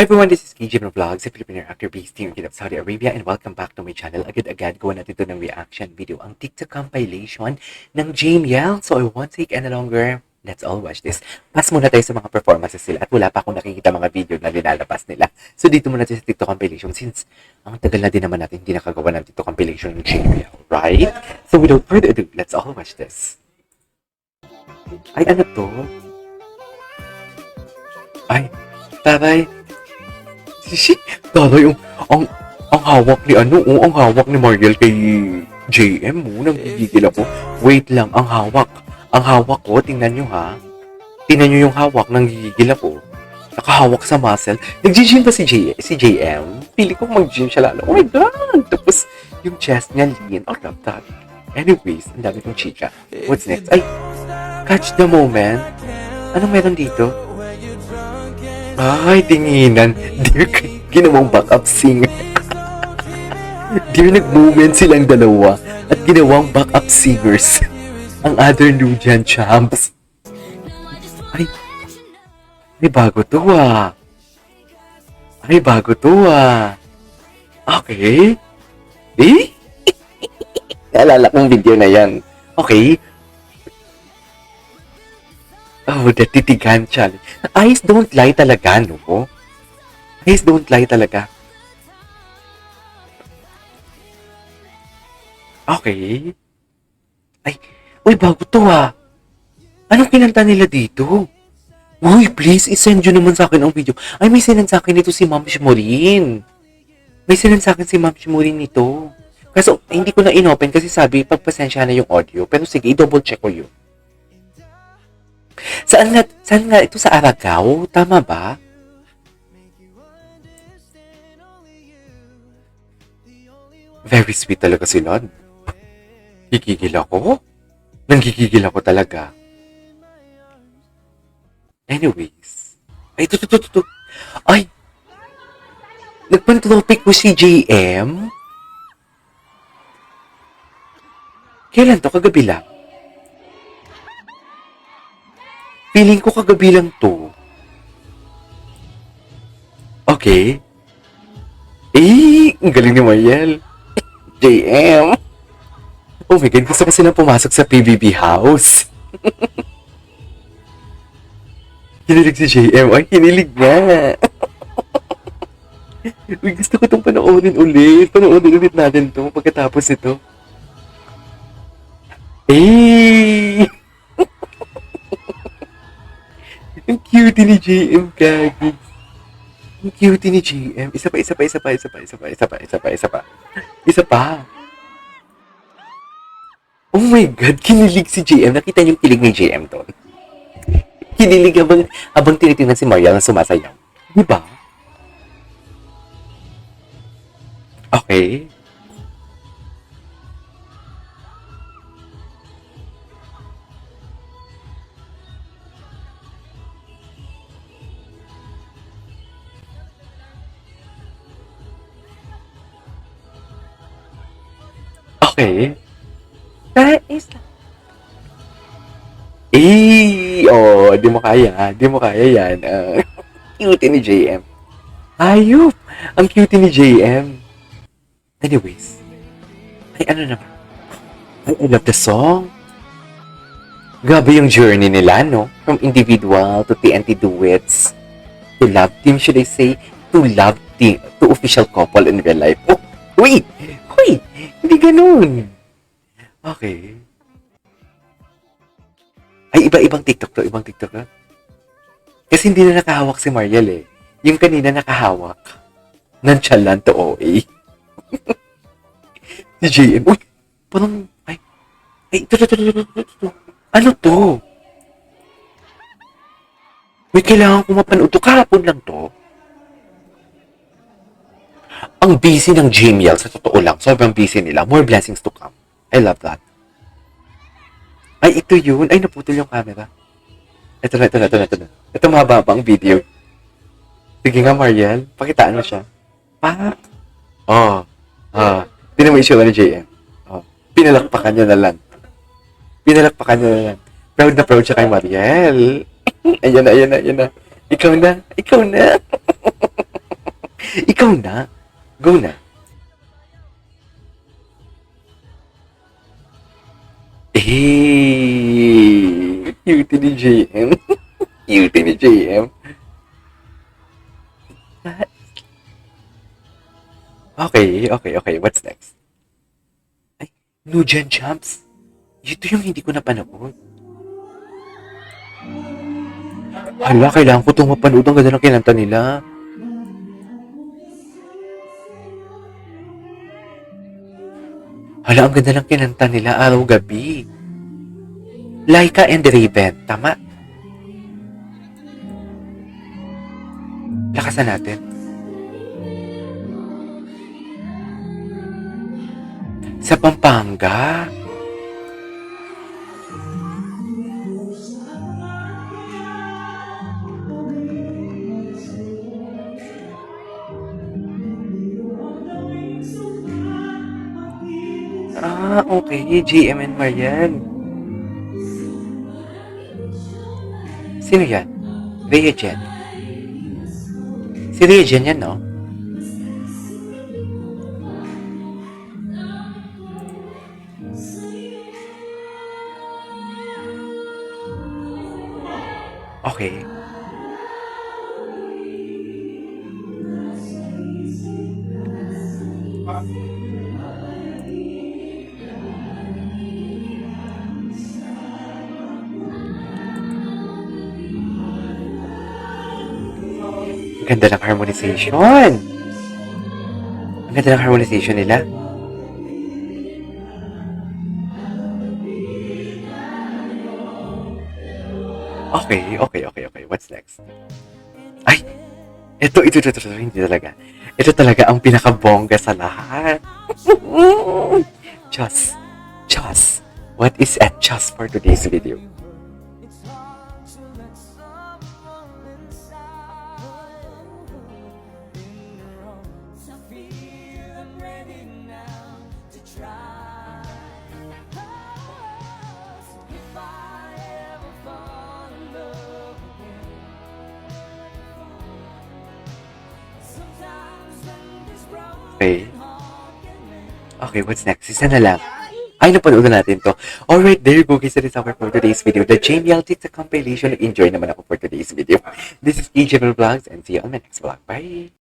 Hi everyone, this is KJ from Vlogs, a Filipino actor based here in Saudi Arabia, and welcome back to my channel. Agad-agad gawa natin ito ng reaction video, ang TikTok compilation ng JML. So I won't take any longer. Let's all watch this. Pass muna tayo sa mga performances nila at wala pa akong nakikita mga video na linalabas nila. So dito muna tayo sa TikTok compilation since ang tagal na din naman natin hindi nakagawa ng TikTok compilation ng JML, right? So without further ado, let's all watch this. Ay, ano to? Ay, tabay. Tala yung, ang hawak ni ang hawak ni Mariel kay JM mo, nanggigigil ako. Wait lang, ang hawak ko, tingnan nyo ha. Tingnan nyo yung hawak, nanggigigil ako. Nakahawak sa muscle. Nag-gym ba si JM? Pili ko mag-gym siya lalo. Oh my God! Tapos, yung chest niya lean. I love that. Anyways, ang dami kong chika. What's next? Ay, catch the moment. Anong meron dito? Ay, tinginan. Dear, ginawang backup singer. Dear, nag-moment silang dalawa at ginawang backup singers. Ang other Nudian champs. Ay, may bago to ah. Ay, bago to ah. Okay. Eh? Naalala kong video na yan. Okay. Oh, the titigan challenge. Eyes don't lie talaga, no? Eyes don't lie talaga. Okay. Ay, uy, bago to ah. Anong kinanta nila dito? Uy, please, isend nyo naman sa akin ang video. Ay, may sinend sa akin ito si Ma'am Shimorin. May sinend sa akin si Ma'am Shimorin nito. Kaso, hindi ko na inopen kasi sabi, pagpasensya na yung audio. Pero sige, i-double check ko yun. Saan nga ito sa Aragao? Tama ba? Very sweet talaga sila. Gigigil ako? Nanggigigil ako talaga. Anyways. Ay, ito. Ay! Nagpantropic ko si JM? Kailan to? Kagabi lang? Feeling ko kagabi lang to. Okay. Eh, ang galing ni Mariel. JM. Oh my God, gusto ko silang pumasok sa PBB house. Hinilig si JM. Ay, hinilig nga. Uy, gusto ko itong panoorin ulit. Panoorin ulit natin to pagkatapos ito. Eh! Ang cute ni JM, Gagi. Ang cute ni JM. Isa pa. Isa pa. Oh my God, kinilig si JM. Nakita niyo yung kilig ni JM doon. Kinilig habang tinitingnan si Mariel na sumasayaw. Diba? Okay. Okay. Guys. Oh, di mo kaya yan. Cute ni JM. Ayop! Ang cute ni JM. Anyways. Ay, ano naman? I love the song. Grabe yung journey nila, no? From individual to TNT duets. To love team, should I say? To love team. To official couple in real life. Oh, wait! Hindi ganun. Okay. Ay, ibang TikTok to. Kasi hindi na nakahawak si Mariel eh. Yung kanina nakahawak. Nonchalant to OA. Si JM. Uy, parang, ito. Ano to? May kailangan ko mapanood to. Kahapon lang to. Ang busy ng JML, sa totoo lang. Sobrang busy nila. More blessings to come. I love that. Ay, ito yun. Ay, naputol yung camera. Ito na. Ito mahaba ang video. Sige nga, Mariel. Pakitaan mo siya. Pa? Oh. Tinan mo yung issue ni JM. Oh. Pinalakpakan nyo na lang. Proud na proud siya kay Mariel. Ayan na. Ikaw na. Ikaw na. Go na. Cutie ni JM. Cutie ni JM. Okay. What's next? Ay, Nujan Champs. Ito yung hindi ko napanood. Hala, kailangan ko itong mapanood. Ang ganda ng kinanta nila. Hala, ang ganda ng kinanta nila araw-gabi. Laika and Raven. Tama? Lakasan natin. Sa Pampanga. Okay. JM and Marian. Sino yan? Rhea Jen. Si Rhea Jen yan, no? Okay. Ang ganda ng harmonization. Ang ganda ng harmonization nila. Okay. What's next? Ay! Ito, hindi talaga. Ito talaga ang pinakabongga sa lahat. Chas. What is at Chas for today's video? Okay, what's next? Isa na lang. Ay, napanood na natin to. Alright, there you go guys. That is our for today's video. The JML Tita compilation. Enjoy naman ako for today's video. This is KJML Vlogs and see you on my next vlog. Bye!